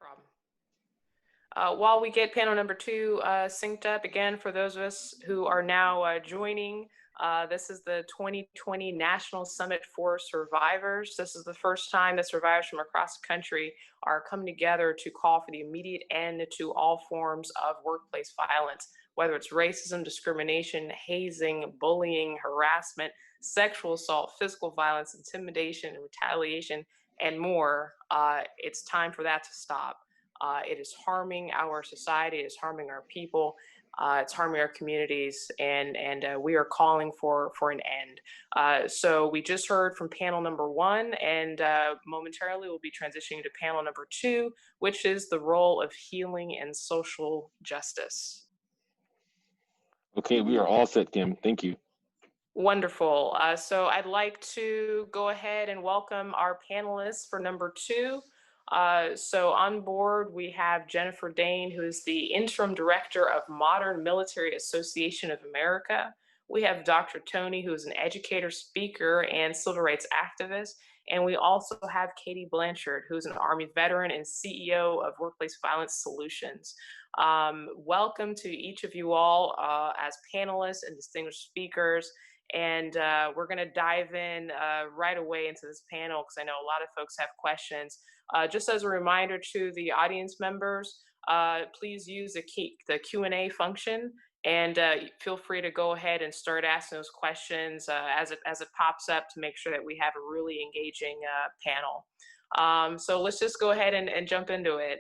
Problem. While we get panel number two synced up, again, for those of us who are now joining, this is the 2020 National Summit for Survivors. This is the first time that survivors from across the country are coming together to call for the immediate end to all forms of workplace violence, whether it's racism, discrimination, hazing, bullying, harassment, sexual assault, physical violence, intimidation, and retaliation, and more. It's time for that to stop. It is harming our society, it is harming our people, it's harming our communities, and we are calling for an end. So we just heard from panel number one, and momentarily we'll be transitioning to panel number two, which is the role of healing and social justice. Okay, we are all set, Kim. Thank you. Wonderful. So I'd like to go ahead and welcome our panelists for number two. So on board, we have Jennifer Dane, who is the Interim Director of Modern Military Association of America. We have Dr. Tony, who is an educator, speaker, and civil rights activist. And we also have Katie Blanchard, who is an Army veteran and CEO of Workplace Violence Solutions. Welcome to each of you all as panelists and distinguished speakers. And we're going to dive in right away into this panel because I know a lot of folks have questions. Just as a reminder to the audience members, please use the Q&A function, and feel free to go ahead and start asking those questions as it pops up to make sure that we have a really engaging panel. So let's just go ahead and jump into it.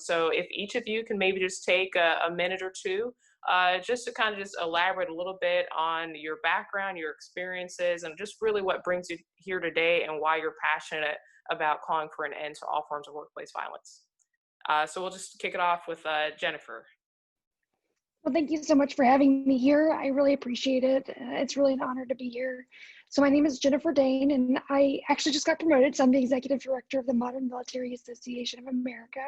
So if each of you can maybe just take a minute or two just to kind of just elaborate a little bit on your background, your experiences, and just really what brings you here today and why you're passionate about calling for an end to all forms of workplace violence. So we'll just kick it off with Jennifer. Well, thank you so much for having me here. I really appreciate it. It's really an honor to be here. So my name is Jennifer Dane, and I actually just got promoted. So I'm the Executive Director of the Modern Military Association of America.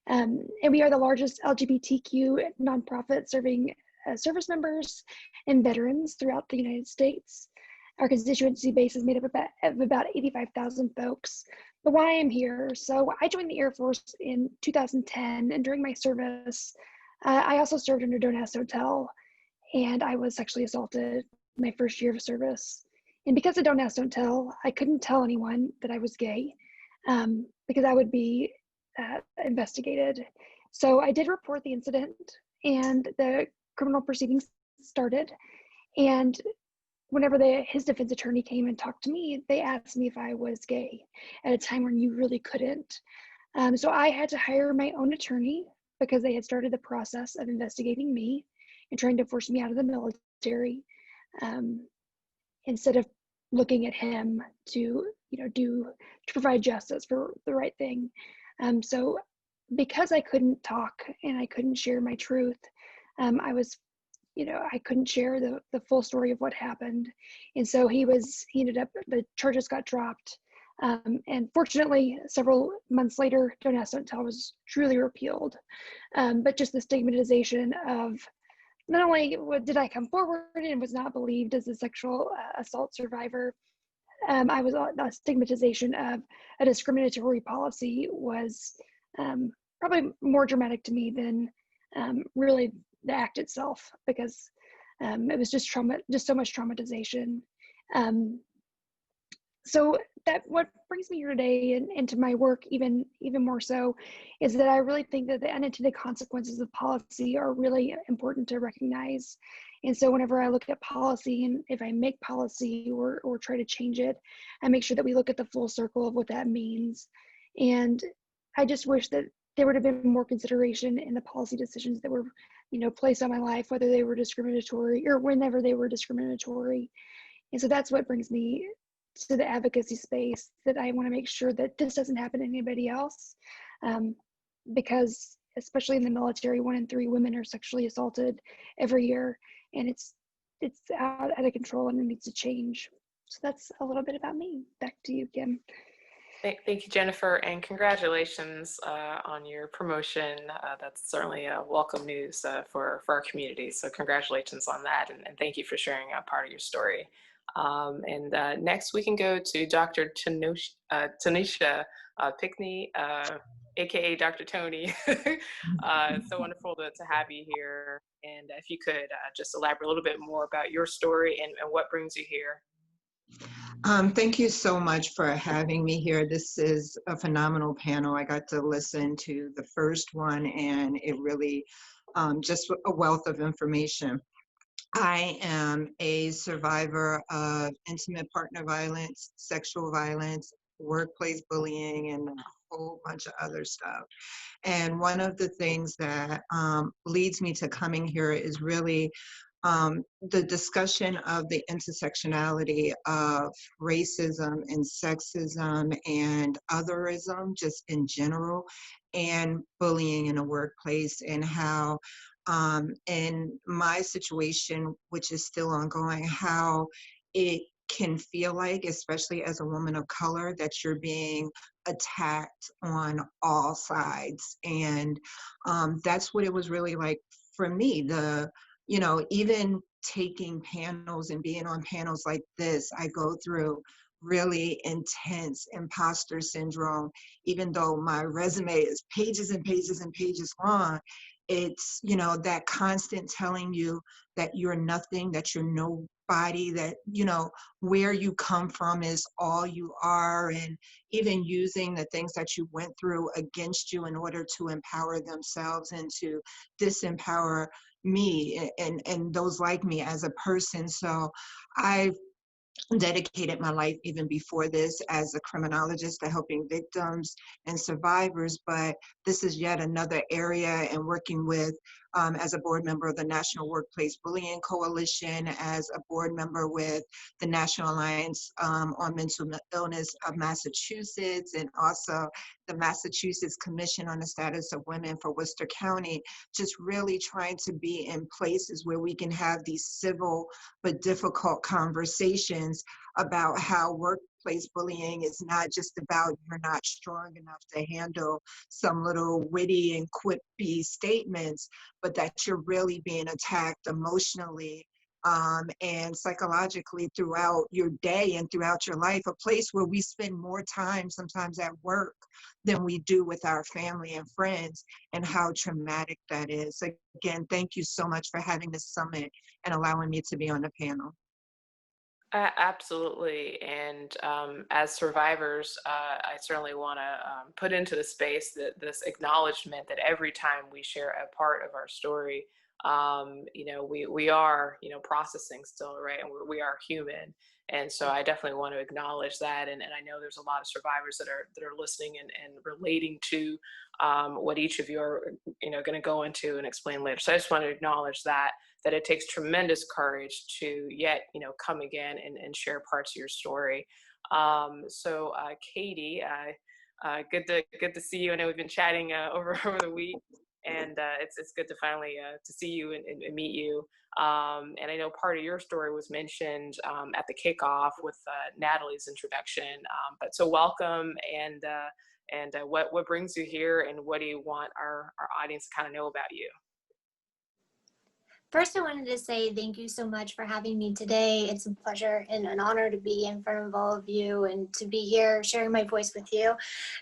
And we are the largest LGBTQ nonprofit serving service members and veterans throughout the United States. Our constituency base is made up of about 85,000 folks. But why I'm here, so I joined the Air Force in 2010, and during my service, I also served under Don't Ask, Don't Tell, and I was sexually assaulted my first year of service. And because of Don't Ask, Don't Tell, I couldn't tell anyone that I was gay because I would be investigated. So I did report the incident, and the criminal proceedings started. And whenever his defense attorney came and talked to me, they asked me if I was gay at a time when you really couldn't. So I had to hire my own attorney because they had started the process of investigating me and trying to force me out of the military instead of looking at him to provide justice for the right thing. So because I couldn't talk and I couldn't share my truth, I couldn't share the full story of what happened. And so the charges got dropped. And fortunately, several months later, Don't Ask, Don't Tell was truly repealed. But just the stigmatization of not only did I come forward and was not believed as a sexual assault survivor, the stigmatization of a discriminatory policy was probably more dramatic to me than really the act itself, because it was just so much traumatization. So that what brings me here today and into my work even more so is that I really think that the unintended consequences of policy are really important to recognize. And so whenever I look at policy, and if I make policy or try to change it, I make sure that we look at the full circle of what that means. And I just wish that there would have been more consideration in the policy decisions that were, placed on my life, whether they were discriminatory or whenever they were discriminatory. And so that's what brings me to the advocacy space, that I want to make sure that this doesn't happen to anybody else, because especially in the military, 1 in 3 women are sexually assaulted every year, and it's out of control and it needs to change. So that's a little bit about me. Back to you, Kim. Thank you, Jennifer, and congratulations on your promotion. That's certainly welcome news for our community. So congratulations on that, and thank you for sharing a part of your story. And next we can go to Dr. Tanisha Pickney, AKA Dr. Tony. It's so wonderful to have you here. And if you could just elaborate a little bit more about your story and what brings you here. Thank you so much for having me here. This is a phenomenal panel. I got to listen to the first one, and it really just a wealth of information. I am a survivor of intimate partner violence, sexual violence, workplace bullying, and a whole bunch of other stuff. And one of the things that leads me to coming here is really the discussion of the intersectionality of racism and sexism and otherism, just in general, and bullying in a workplace, and how in my situation, which is still ongoing, how it can feel like, especially as a woman of color, that you're being attacked on all sides. And that's what it was really like for me. Even taking panels and being on panels like this, I go through really intense imposter syndrome. Even though my resume is pages and pages and pages long, it's, that constant telling you that you're nothing, that you're nobody, that, where you come from is all you are, and even using the things that you went through against you in order to empower themselves and to disempower me and those like me as a person. So I've dedicated my life even before this as a criminologist to helping victims and survivors, but this is yet another area, and working with as a board member of the National Workplace Bullying Coalition, as a board member with the National Alliance on Mental Illness of Massachusetts, and also the Massachusetts Commission on the Status of Women for Worcester County, just really trying to be in places where we can have these civil but difficult conversations about how workplace bullying is not just about you're not strong enough to handle some little witty and quippy statements, but that you're really being attacked emotionally and psychologically throughout your day and throughout your life, a place where we spend more time sometimes at work than we do with our family and friends, and how traumatic that is. Again, thank you so much for having this summit and allowing me to be on the panel. Absolutely. And as survivors, I certainly want to put into the space this acknowledgement that every time we share a part of our story, we are, processing still, right? And we are human. And so I definitely want to acknowledge that. And I know there's a lot of survivors that are listening and relating to what each of you are, going to go into and explain later. So I just want to acknowledge that it takes tremendous courage to yet, come again and share parts of your story. So Katie, good to see you. I know we've been chatting over the week, and it's good to finally to see you and meet you. And I know part of your story was mentioned at the kickoff with Natalie's introduction. But so welcome, and what brings you here, and what do you want our audience to kind of know about you? First, I wanted to say thank you so much for having me today. It's a pleasure and an honor to be in front of all of you and to be here sharing my voice with you.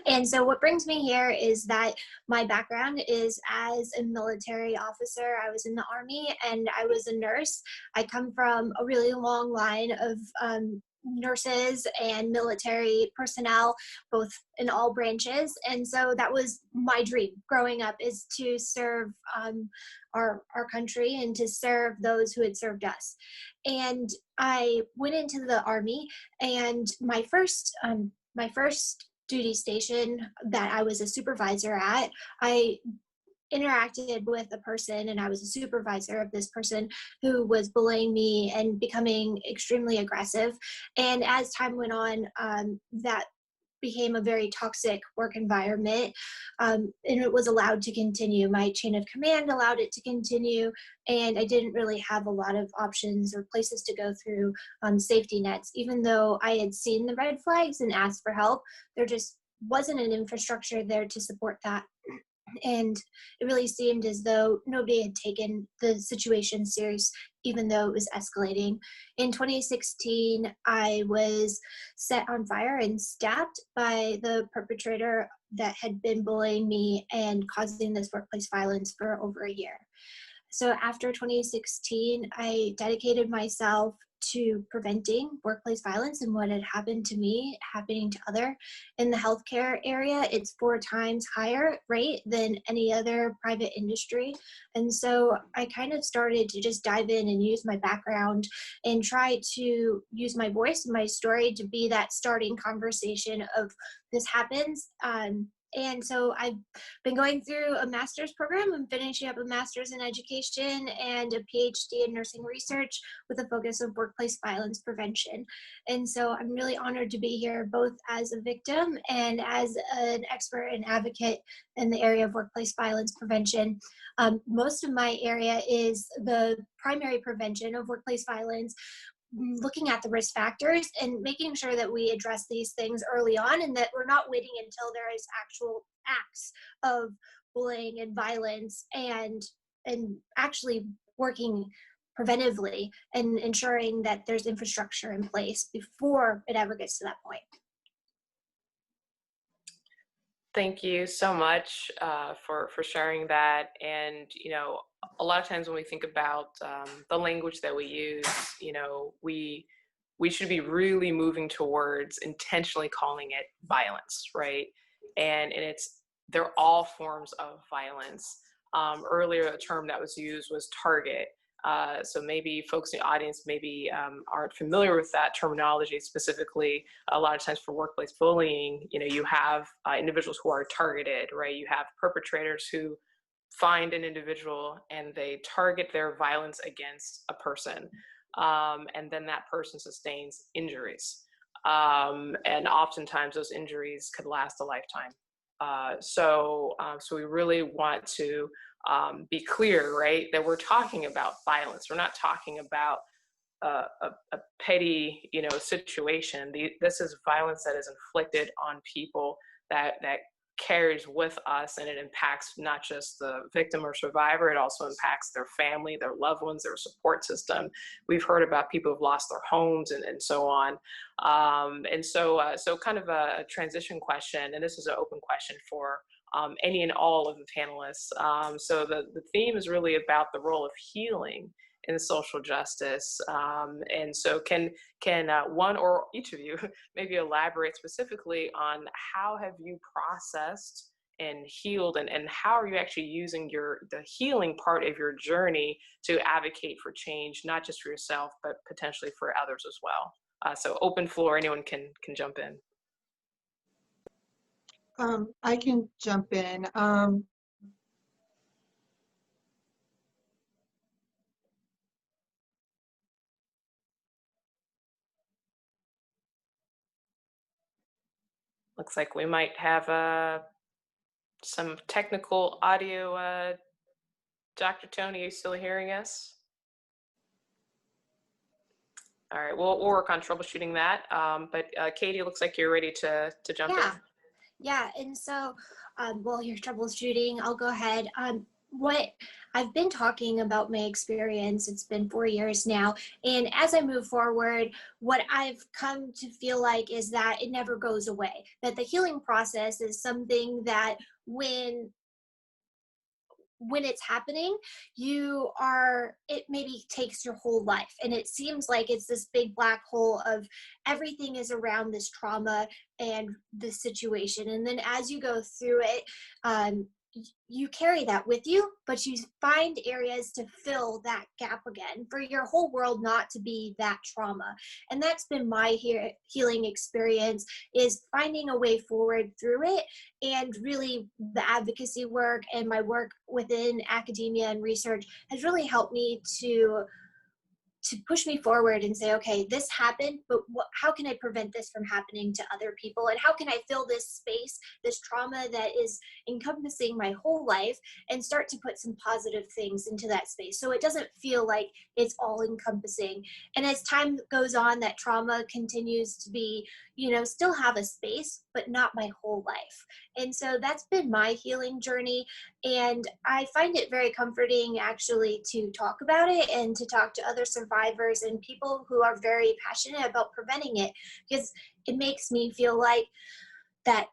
And so what brings me here is that my background is as a military officer. I was in the Army and I was a nurse. I come from a really long line of nurses and military personnel, both in all branches. And so that was my dream growing up, is to serve our country and to serve those who had served us. And I went into the Army, and my first duty station that I was a supervisor at, I interacted with a person, and I was a supervisor of this person who was bullying me and becoming extremely aggressive. And as time went on, that became a very toxic work environment, and it was allowed to continue. My chain of command allowed it to continue, and I didn't really have a lot of options or places to go through safety nets. Even though I had seen the red flags and asked for help, there just wasn't an infrastructure there to support that. And it really seemed as though nobody had taken the situation serious, even though it was escalating. In 2016, I was set on fire and stabbed by the perpetrator that had been bullying me and causing this workplace violence for over a year. So after 2016, I dedicated myself to preventing workplace violence and what had happened to me happening to other. In the healthcare area, it's 4 times higher rate than any other private industry. And so I kind of started to just dive in and use my background and try to use my voice and my story to be that starting conversation of this happens. And so I've been going through a master's program. I'm finishing up a master's in education and a PhD in nursing research with a focus of workplace violence prevention. And so I'm really honored to be here both as a victim and as an expert and advocate in the area of workplace violence prevention. Most of my area is the primary prevention of workplace violence, looking at the risk factors and making sure that we address these things early on and that we're not waiting until there is actual acts of bullying and violence, and actually working preventively and ensuring that there's infrastructure in place before it ever gets to that point. Thank you so much for sharing that. And a lot of times when we think about the language that we use, we should be really moving towards intentionally calling it violence, right? And they're all forms of violence. Earlier, a term that was used was target. So maybe folks in the audience maybe aren't familiar with that terminology specifically. A lot of times for workplace bullying, you have individuals who are targeted, right? You have perpetrators who find an individual and they target their violence against a person. And then that person sustains injuries. And oftentimes those injuries could last a lifetime. So we really want to be clear, right, that we're talking about violence. We're not talking about a petty, situation. This is violence that is inflicted on people that carries with us, and it impacts not just the victim or survivor, it also impacts their family, their loved ones, their support system. We've heard about people who've lost their homes and so on. And so kind of a transition question, and this is an open question for any and all of the panelists. So the theme is really about the role of healing in social justice. And so can one or each of you maybe elaborate specifically on how have you processed and healed, and how are you actually using the healing part of your journey to advocate for change, not just for yourself, but potentially for others as well? So open floor, anyone can jump in. I can jump in. Looks like we might have some technical audio. Dr. Tony, are you still hearing us? All right, we'll work on troubleshooting that. But Katie, looks like you're ready to jump in. Yeah, and so while you're troubleshooting, I'll go ahead. What I've been talking about my experience, it's been 4 years now, and as I move forward, what I've come to feel like is that it never goes away, that the healing process is something that when it's happening, it maybe takes your whole life, and it seems like it's this big black hole of everything is around this trauma and the situation, and then as you go through it, you carry that with you, but you find areas to fill that gap again for your whole world not to be that trauma. And that's been my healing experience, is finding a way forward through it. And really the advocacy work and my work within academia and research has really helped me to push me forward and say, okay, this happened, but how can I prevent this from happening to other people? And how can I fill this space, this trauma that is encompassing my whole life, and start to put some positive things into that space so it doesn't feel like it's all encompassing. And as time goes on, that trauma continues to be, still have a space, but not my whole life. And so that's been my healing journey. And I find it very comforting actually to talk about it and to talk to other survivors and people who are very passionate about preventing it, because it makes me feel like that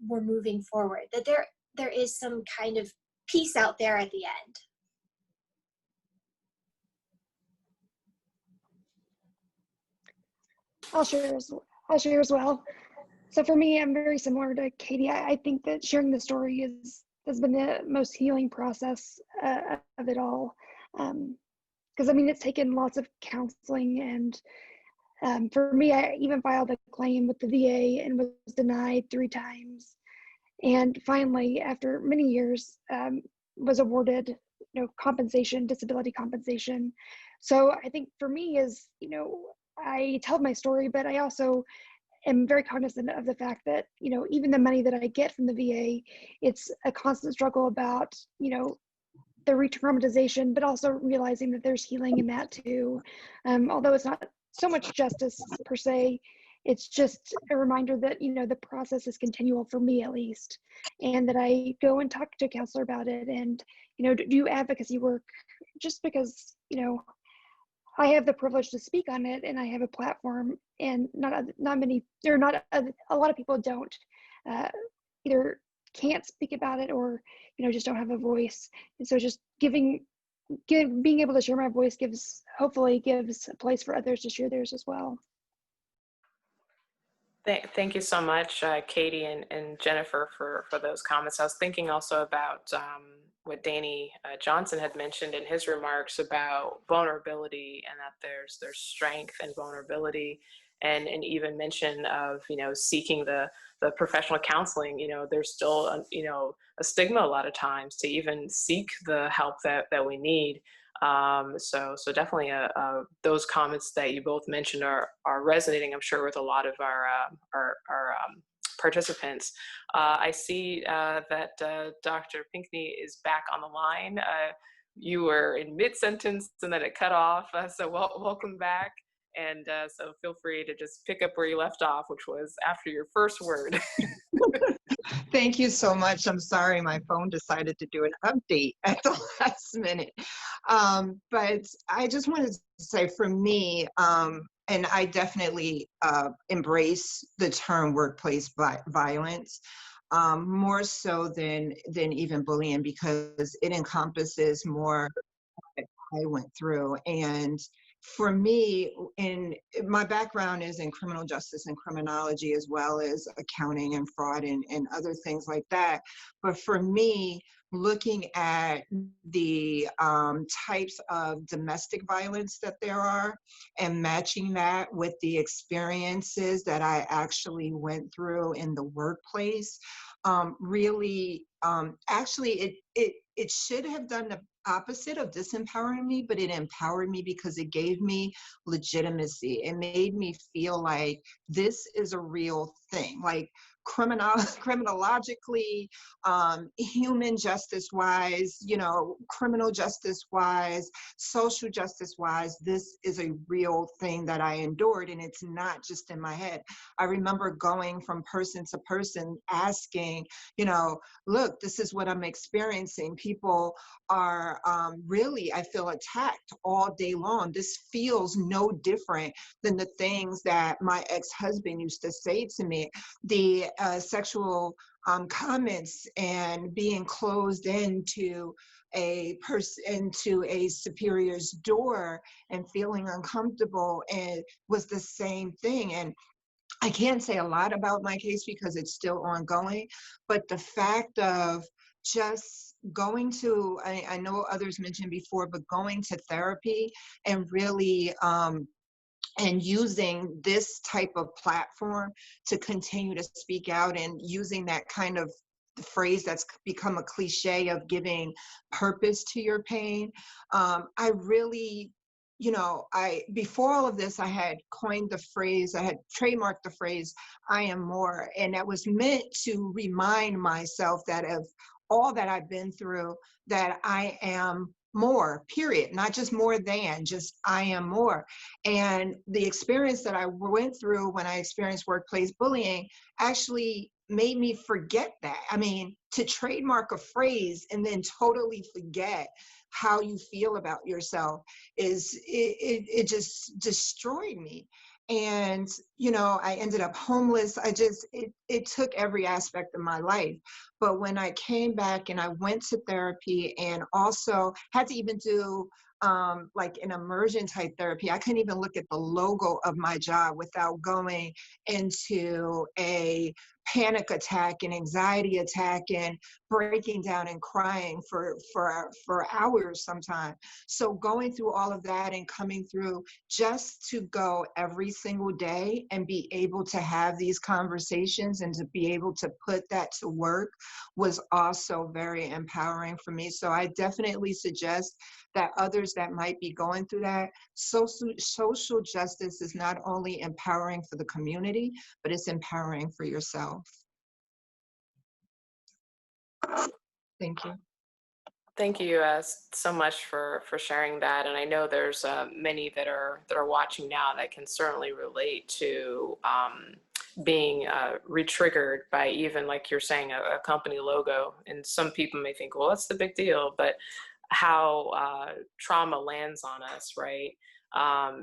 we're moving forward, that there is some kind of peace out there at the end. I'll share as well. So for me, I'm very similar to Katie. I think that sharing the story has been the most healing process of it all. Because I mean, it's taken lots of counseling, and for me, I even filed a claim with the VA and was denied 3 times. And finally, after many years, was awarded, compensation, disability compensation. So I think for me is, I tell my story, but I also am very cognizant of the fact that, even the money that I get from the VA, it's a constant struggle about, the re-traumatization, but also realizing that there's healing in that too. Although it's not so much justice per se, it's just a reminder that, the process is continual for me at least, and that I go and talk to a counselor about it and, do advocacy work just because, I have the privilege to speak on it and I have a platform, and not many, or not a lot of people don't, either can't speak about it or, just don't have a voice. And so just being able to share my voice hopefully gives a place for others to share theirs as well. Thank you so much, Katie and Jennifer, for those comments. I was thinking also about what Danny Johnson had mentioned in his remarks about vulnerability, and that there's strength and vulnerability, and even mention of seeking the professional counseling. There's still a stigma a lot of times to even seek the help that we need. So definitely those comments that you both mentioned are resonating, I'm sure, with a lot of our participants. I see that Dr. Pinkney is back on the line. You were in mid-sentence and then it cut off, so welcome back. And so feel free to just pick up where you left off, which was after your first word. Thank you so much. I'm sorry, my phone decided to do an update at the last minute. But I just wanted to say, for me, and I definitely embrace the term workplace violence, more so than even bullying, because it encompasses more that I went through. And for me, my background is in criminal justice and criminology, as well as accounting and fraud and other things like that. But for me, looking at the types of domestic violence that there are and matching that with the experiences that I actually went through in the workplace, really, actually, it should have done the opposite of disempowering me, but it empowered me because it gave me legitimacy. It made me feel like this is a real thing, like criminologically, human justice wise, criminal justice wise, social justice wise, this is a real thing that I endured, and it's not just in my head. I remember going from person to person asking, look, this is what I'm experiencing. People are really, I feel attacked all day long. This feels no different than the things that my ex-husband used to say to me. The sexual comments and being closed into a superior's door and feeling uncomfortable, and was the same thing. And I can't say a lot about my case because it's still ongoing, but the fact of just going to, I know others mentioned before, but going to therapy and really, and using this type of platform to continue to speak out, and using that kind of phrase that's become a cliche of giving purpose to your pain. I really, before all of this, I had coined the phrase, I had trademarked the phrase, I am more. And that was meant to remind myself that of all that I've been through, that I am more, period, not just more than, just I am more. And the experience that I went through when I experienced workplace bullying actually made me forget that. I mean, to trademark a phrase and then totally forget how you feel about yourself it just destroyed me. And I ended up homeless. It took every aspect of my life. But when I came back and I went to therapy and also had to even do like an immersion type therapy, I couldn't even look at the logo of my job without going into a panic attack and anxiety attack and breaking down and crying for hours sometimes. So going through all of that and coming through just to go every single day and be able to have these conversations and to be able to put that to work was also very empowering for me. So I definitely suggest that others that might be going through that, social justice is not only empowering for the community, but it's empowering for yourself. Thank you. Thank you so much for sharing that. And I know there's many that are watching now that can certainly relate to being re-triggered by, even like you're saying, a company logo. And some people may think, well, what's the big deal? But how trauma lands on us, right?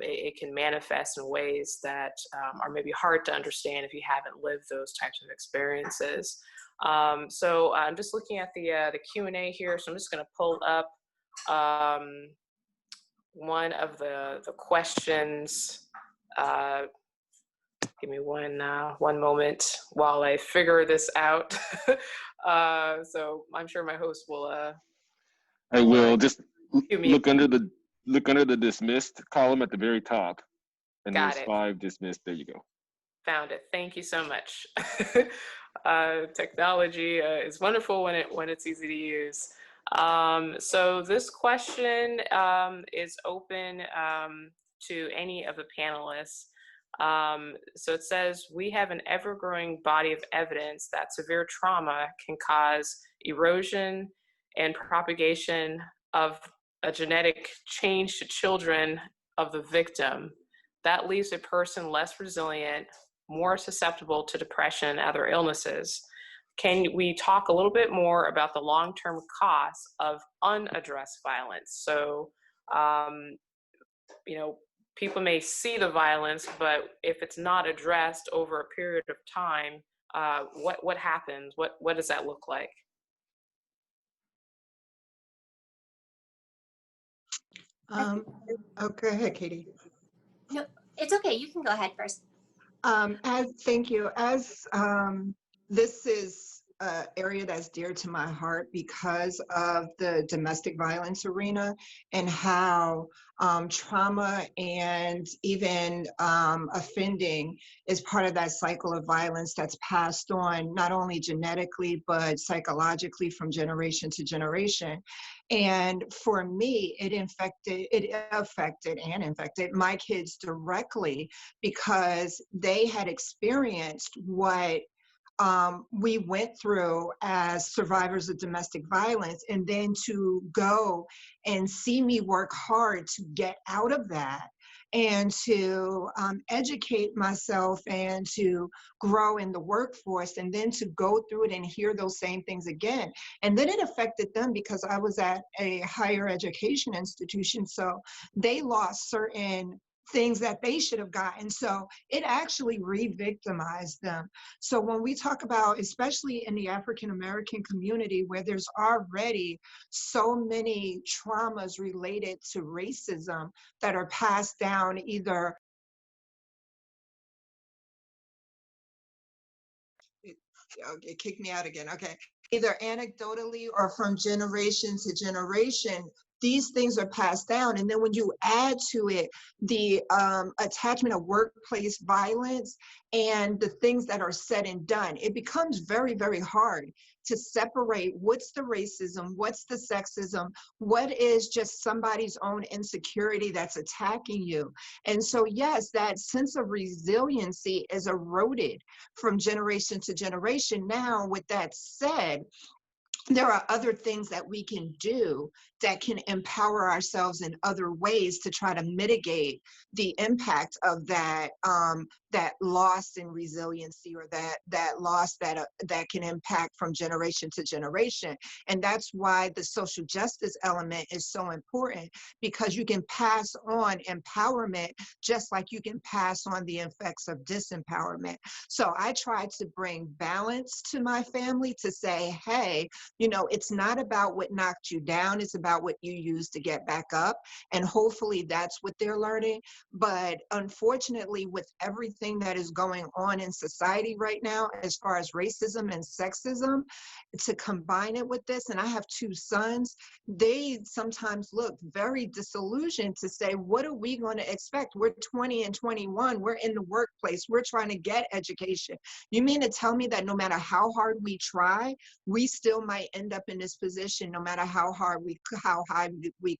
It can manifest in ways that are maybe hard to understand if you haven't lived those types of experiences. So I'm just looking at the Q&A here. So I'm just going to pull up one of the questions. Give me one moment while I figure this out. So I'm sure my host will. I will just cue me. look under the dismissed column at the very top, and Got there's it. 5 dismissed. There you go. Found it. Thank you so much. Technology is wonderful when it's easy to use. So this question is open to any of the panelists. So it says, we have an ever-growing body of evidence that severe trauma can cause erosion and propagation of a genetic change to children of the victim. That leaves a person less resilient, more susceptible to depression and other illnesses. Can we talk a little bit more about the long-term costs of unaddressed violence? So, people may see the violence, but if it's not addressed over a period of time, what happens? What does that look like? Oh, go ahead, Katie. No, it's okay. You can go ahead first. Thank you. As this is an area that's dear to my heart because of the domestic violence arena and how trauma and even offending is part of that cycle of violence that's passed on not only genetically but psychologically from generation to generation. And for me, it affected and infected my kids directly because they had experienced what we went through as survivors of domestic violence, and then to go and see me work hard to get out of that and to educate myself and to grow in the workforce, and then to go through it and hear those same things again. And then it affected them because I was at a higher education institution, so they lost certain things that they should have gotten. So it actually re-victimized them. So when we talk about, especially in the African American community, where there's already so many traumas related to racism that are passed down either it kicked me out again. Okay. Either anecdotally or from generation to generation, these things are passed down. And then when you add to it the attachment of workplace violence and the things that are said and done, it becomes very, very hard to separate what's the racism, what's the sexism, what is just somebody's own insecurity that's attacking you. And so, yes, that sense of resiliency is eroded from generation to generation. Now, with that said, there are other things that we can do that can empower ourselves in other ways to try to mitigate the impact of that that loss in resiliency, or that loss that can impact from generation to generation. And that's why the social justice element is so important, because you can pass on empowerment just like you can pass on the effects of disempowerment. So I try to bring balance to my family, to say, hey, you know, it's not about what knocked you down, it's about what you use to get back up. And hopefully that's what they're learning. But unfortunately, with everything that is going on in society right now, as far as racism and sexism, to combine it with this, and I have two sons, they sometimes look very disillusioned to say, what are we going to expect? We're 20 and 21, we're in the workplace, we're trying to get education. You mean to tell me that no matter how hard we try, we still might end up in this position, no matter how high we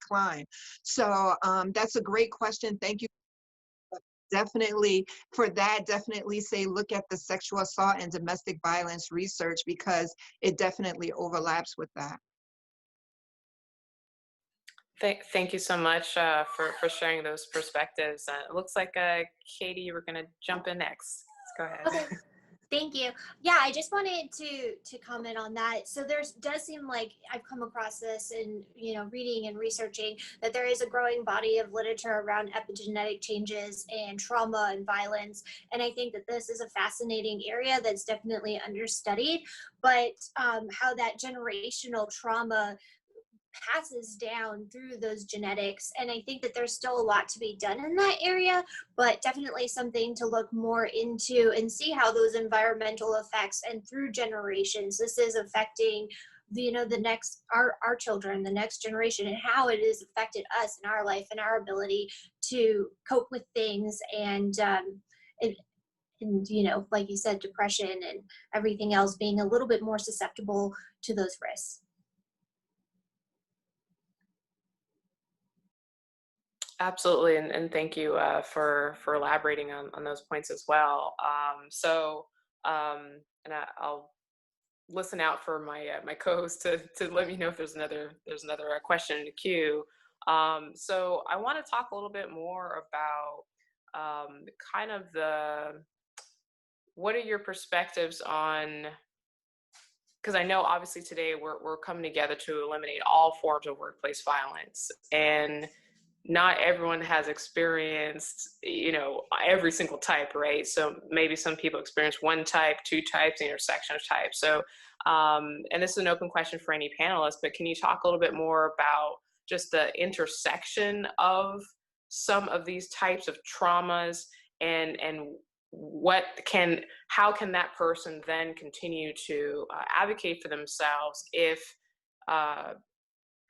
climb? So that's a great question. Thank you. Definitely for that, definitely say, look at the sexual assault and domestic violence research, because it definitely overlaps with that. Thank you so much for sharing those perspectives. It looks like Katie, you were going to jump in next. Let's go ahead. Okay. Thank you. Yeah, I just wanted to comment on that. So does seem like I've come across this in, reading and researching, that there is a growing body of literature around epigenetic changes and trauma and violence. And I think that this is a fascinating area that's definitely understudied, but how that generational trauma passes down through those genetics. And I think that there's still a lot to be done in that area, but definitely something to look more into and see how those environmental effects and through generations, this is affecting the next our children, the next generation, and how it has affected us in our life and our ability to cope with things, and like you said, depression and everything else, being a little bit more susceptible to those risks. Absolutely, and thank you for elaborating on those points as well. And I'll listen out for my co-host to let me know if there's another question in the queue. So I want to talk a little bit more about kind of what are your perspectives on, because I know obviously today we're coming together to eliminate all forms of workplace violence, and not everyone has experienced, every single type, right? So maybe some people experience one type, two types, the intersection of types. So, and this is an open question for any panelists, but can you talk a little bit more about just the intersection of some of these types of traumas, and how can that person then continue to advocate for themselves if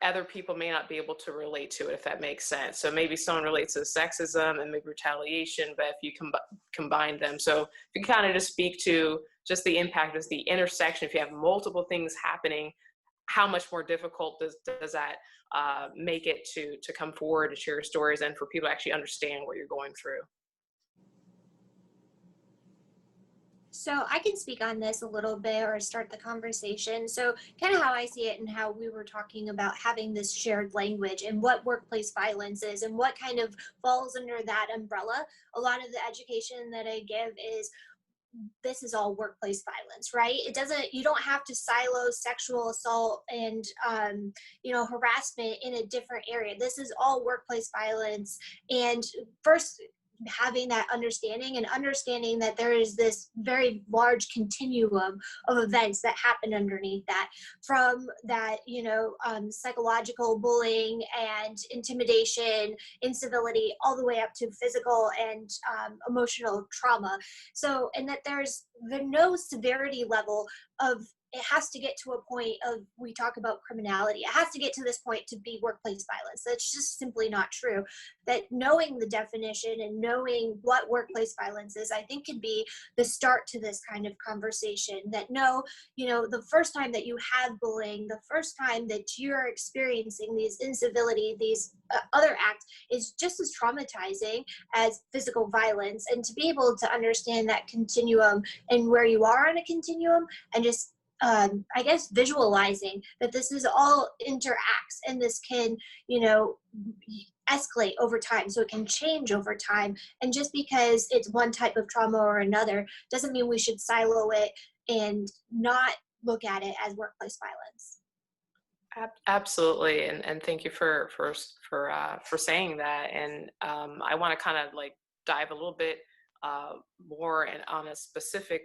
other people may not be able to relate to it, if that makes sense. So maybe someone relates to sexism and maybe retaliation, but if you combine them. So if you kind of just speak to just the impact, just the intersection, if you have multiple things happening, how much more difficult does that make it to come forward and share your stories, and for people to actually understand what you're going through? So I can speak on this a little bit or start the conversation. So kind of how I see it, and how we were talking about having this shared language and what workplace violence is and what kind of falls under that umbrella. A lot of the education that I give is, this is all workplace violence, right? You don't have to silo sexual assault and harassment in a different area. This is all workplace violence. And first, having that understanding, and understanding that there is this very large continuum of events that happen underneath that, from that psychological bullying and intimidation, incivility, all the way up to physical and emotional trauma. So, and that there's no severity level of, it has to get to a point of, we talk about criminality, it has to get to this point to be workplace violence. That's just simply not true. That knowing the definition and knowing what workplace violence is, I think, could be the start to this kind of conversation. That the first time that you have bullying, the first time that you're experiencing these incivility, these other acts, is just as traumatizing as physical violence. And to be able to understand that continuum and where you are on a continuum, and just I guess, visualizing that this is all interacts and this can, you know, escalate over time. So it can change over time. And just because it's one type of trauma or another doesn't mean we should silo it and not look at it as workplace violence. Absolutely, and thank you for saying that. And I want to kind of like dive a little bit more and on a specific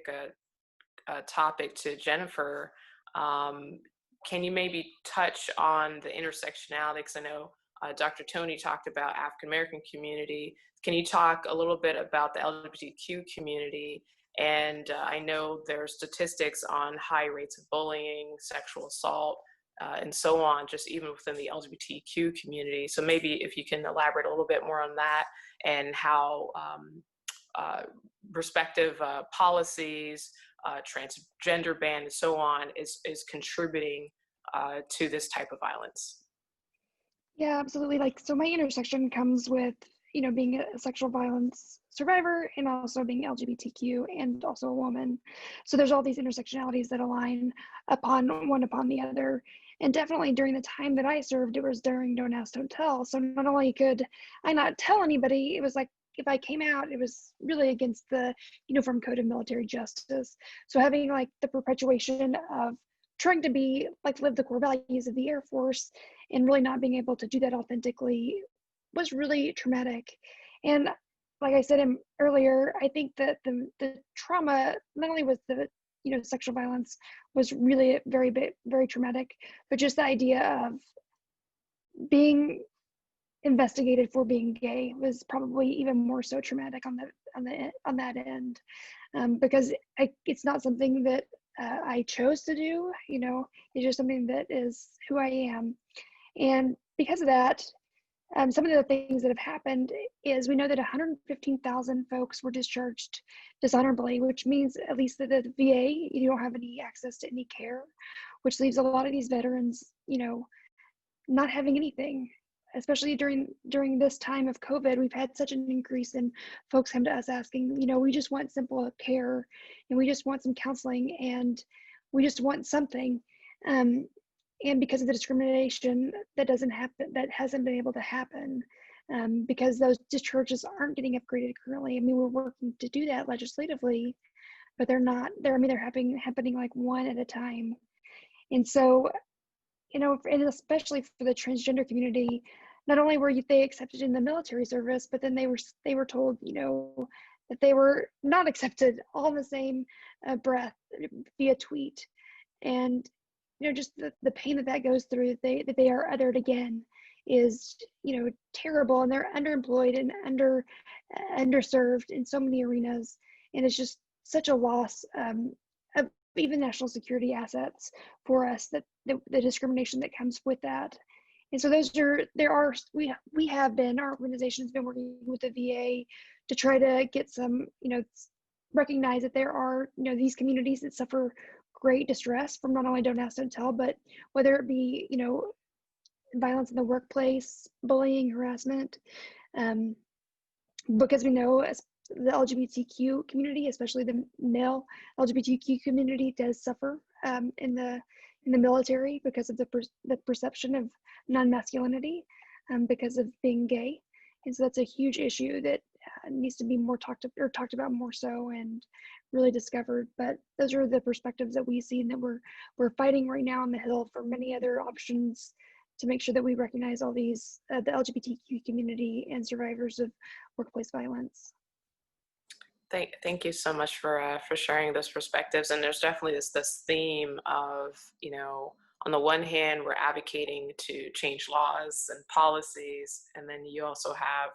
topic to Jennifer. Um, can you maybe touch on the intersectionality? Because I know Dr. Tony talked about African American community. Can you talk a little bit about the LGBTQ community? And I know there are statistics on high rates of bullying, sexual assault, and so on, just even within the LGBTQ community. So maybe if you can elaborate a little bit more on that and how uh, respective policies, transgender ban, and so on is contributing to this type of violence. Yeah, absolutely. Like, so my intersection comes with, you know, being a sexual violence survivor and also being LGBTQ and also a woman. So there's all these intersectionalities that align upon one upon the other. And definitely during the time that I served, it was during Don't Ask, Don't Tell. So not only could I not tell anybody, it was like if I came out, it was really against the Uniform Code of Military Justice. So having like the perpetuation of trying to be like live the core values of the Air Force and really not being able to do that authentically was really traumatic. And like I said earlier, I think that the trauma, not only was the, you know, sexual violence was really very traumatic, but just the idea of being investigated for being gay was probably even more so traumatic on that end, because it's not something that I chose to do. You know, it's just something that is who I am. And because of that, some of the things that have happened is we know that 115,000 folks were discharged dishonorably, which means at least that the VA, you don't have any access to any care, which leaves a lot of these veterans, you know, not having anything. Especially during this time of COVID, we've had such an increase in folks come to us asking, you know, we just want simple care and we just want some counseling and we just want something. And because of the discrimination that doesn't happen, that hasn't been able to happen, because those discharges aren't getting upgraded currently. I mean, we're working to do that legislatively, but they're not. They're happening like one at a time. And so, you know, and especially for the transgender community, not only were they accepted in the military service, but then they were told, you know, that they were not accepted all in the same breath via tweet. And you know, just the pain that goes through, that they are othered again is, you know, terrible. And they're underemployed and underserved in so many arenas. And it's just such a loss of even national security assets for us, that the discrimination that comes with that. And so we have been, our organization's been working with the VA to try to get some, you know, recognize that there are, you know, these communities that suffer great distress from not only Don't Ask, Don't Tell, but whether it be, you know, violence in the workplace, bullying, harassment, because we know as the LGBTQ community, especially the male LGBTQ community, does suffer in the military because of the perception of non-masculinity, because of being gay. And so that's a huge issue that needs to be more talked about more so and really discovered. But those are the perspectives that we see and that we're fighting right now on the Hill for many other options to make sure that we recognize all these, the LGBTQ community and survivors of workplace violence. Thank you so much for sharing those perspectives. And there's definitely this theme of, you know, on the one hand, we're advocating to change laws and policies, and then you also have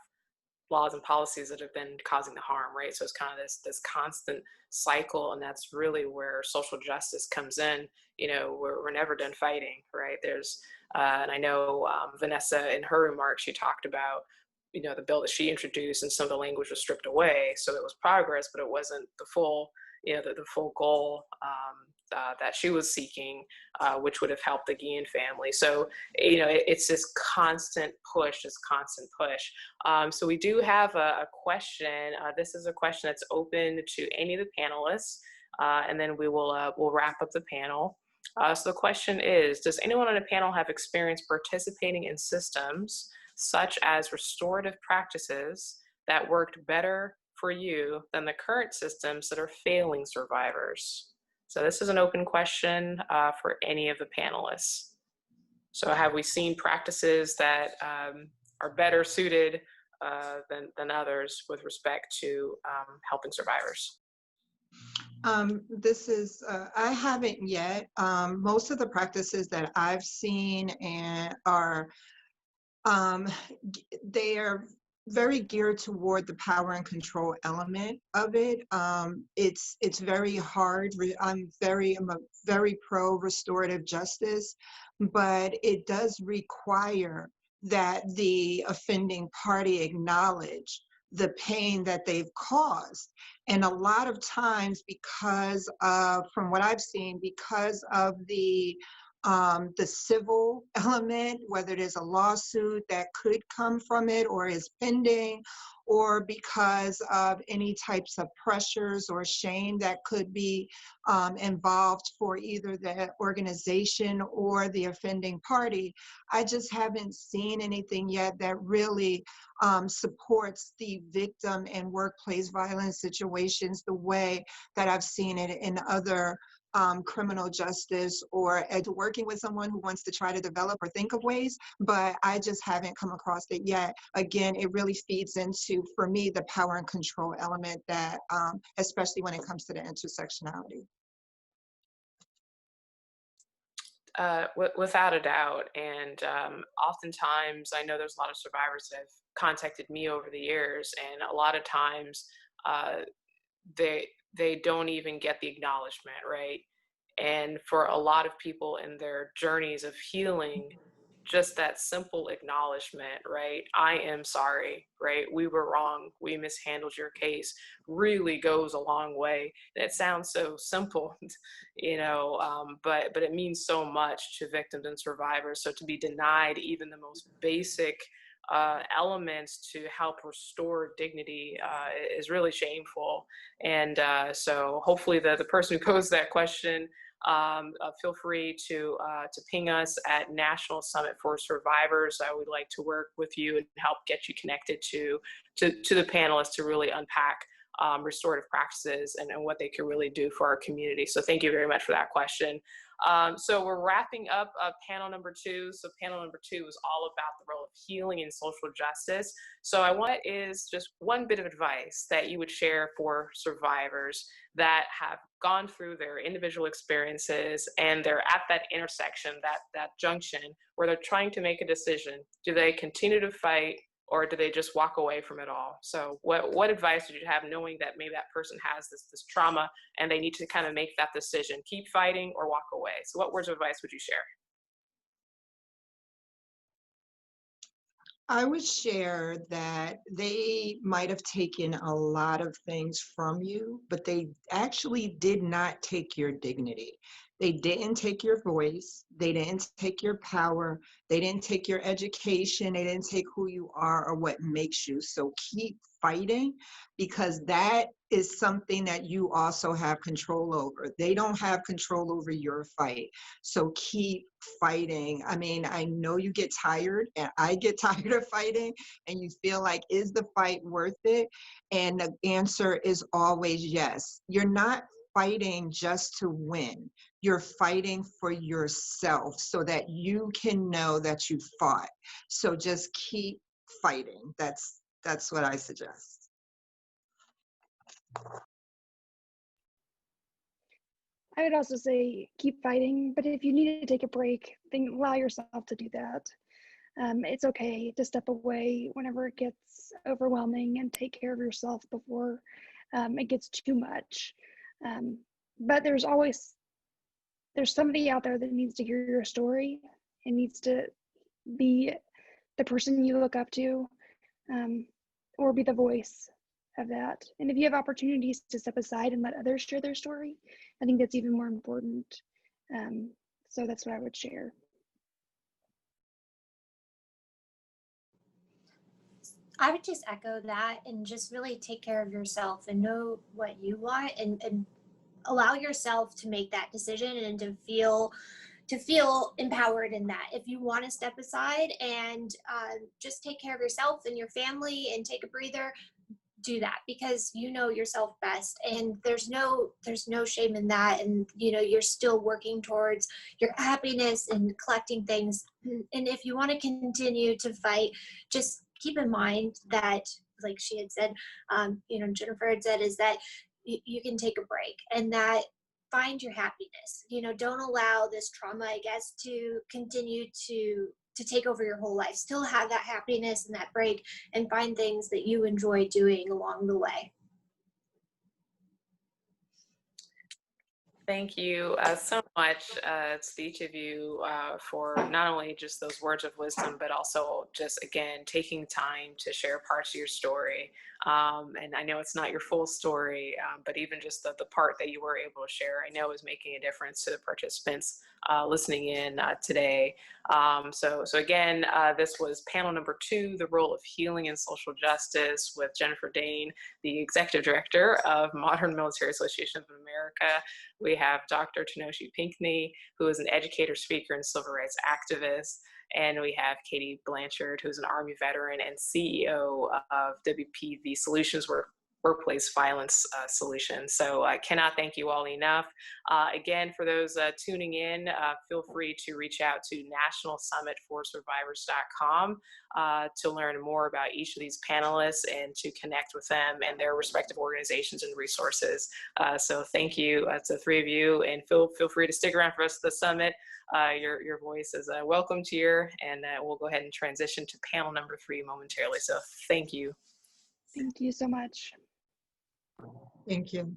laws and policies that have been causing the harm, right? So it's kind of this constant cycle, and that's really where social justice comes in. You know, we're never done fighting, right? There's, and I know Vanessa in her remarks, she talked about, you know, the bill that she introduced and some of the language was stripped away. So it was progress, but it wasn't the full, you know, the full goal that she was seeking, which would have helped the Guillen family. So, you know, it's this constant push. So we do have a question. This is a question that's open to any of the panelists. and then we'll wrap up the panel. So the question is, does anyone on the panel have experience participating in systems such as restorative practices that worked better for you than the current systems that are failing survivors? So this is an open question for any of the panelists. So have we seen practices that are better suited than others with respect to helping survivors? I haven't yet. Most of the practices that I've seen and they are very geared toward the power and control element of it. It's very hard. I'm a very pro restorative justice, but it does require that the offending party acknowledge the pain that they've caused. And a lot of times, from what I've seen, because of the civil element, whether there's a lawsuit that could come from it or is pending, or because of any types of pressures or shame that could be involved for either the organization or the offending party. I just haven't seen anything yet that really supports the victim in workplace violence situations the way that I've seen it in other criminal justice, or working with someone who wants to try to develop or think of ways, but I just haven't come across it yet. Again, it really feeds into, for me, the power and control element that, especially when it comes to the intersectionality. Without a doubt. And oftentimes, I know there's a lot of survivors that have contacted me over the years, and a lot of times they don't even get the acknowledgement, right? And for a lot of people in their journeys of healing, just that simple acknowledgement, right? I am sorry, right? We were wrong. We mishandled your case, really goes a long way. And it sounds so simple, but it means so much to victims and survivors. So to be denied even the most basic elements to help restore dignity is really shameful. And so hopefully the person who posed that question, feel free to ping us at National Summit for Survivors. I would like to work with you and help get you connected to the panelists to really unpack restorative practices and what they can really do for our community. So thank you very much for that question. So we're wrapping up panel number 2. So panel number 2 is all about the role of healing in social justice. So what is just one bit of advice that you would share for survivors that have gone through their individual experiences and they're at that intersection, that junction where they're trying to make a decision? Do they continue to fight, or do they just walk away from it all? So what advice would you have, knowing that maybe that person has this trauma and they need to kind of make that decision, keep fighting or walk away? So what words of advice would you share? I would share that they might have taken a lot of things from you, but they actually did not take your dignity. They didn't take your voice. They didn't take your power. They didn't take your education. They didn't take who you are or what makes you. So keep fighting, because that is something that you also have control over. They don't have control over your fight. So keep fighting. I mean, I know you get tired, and I get tired of fighting, and you feel like, is the fight worth it? And the answer is always yes. You're not fighting just to win. You're fighting for yourself so that you can know that you fought. So just keep fighting. That's what I suggest. I would also say keep fighting, but if you need to take a break, then allow yourself to do that. It's okay to step away whenever it gets overwhelming and take care of yourself before it gets too much. But there's somebody out there that needs to hear your story and needs to be the person you look up to, or be the voice of that. And if you have opportunities to step aside and let others share their story, I think that's even more important. So that's what I would share. I would just echo that and just really take care of yourself and know what you want and allow yourself to make that decision and to feel empowered in that. If you want to step aside and just take care of yourself and your family and take a breather, do that, because you know yourself best, and there's no shame in that. And you know, you're still working towards your happiness and collecting things. And if you want to continue to fight, just keep in mind that, like she had said, you know, Jennifer had said, is that you can take a break, and that find your happiness. You know, don't allow this trauma, I guess, to continue to take over your whole life. Still have that happiness and that break, and find things that you enjoy doing along the way. Thank you so much to each of you for not only just those words of wisdom, but also just, again, taking time to share parts of your story. And I know it's not your full story, but even just the part that you were able to share, I know is making a difference to the participants listening in today. So again, this was panel number 2, the role of healing in social justice, with Jennifer Dane, the Executive Director of Modern Military Association of America. We have Dr. Tenoshi Pinckney, who is an educator, speaker, and civil rights activist. And we have Katie Blanchard, who's an Army veteran and CEO of WPV Solutions, Workplace Violence Solutions. So I cannot thank you all enough. Again, for those tuning in, feel free to reach out to nationalsummitforsurvivors.com to learn more about each of these panelists and to connect with them and their respective organizations and resources. So thank you to the 3 of you, and feel free to stick around for us at the summit. Your voice is welcomed here, and we'll go ahead and transition to panel number 3 momentarily. So thank you. Thank you so much. Thank you.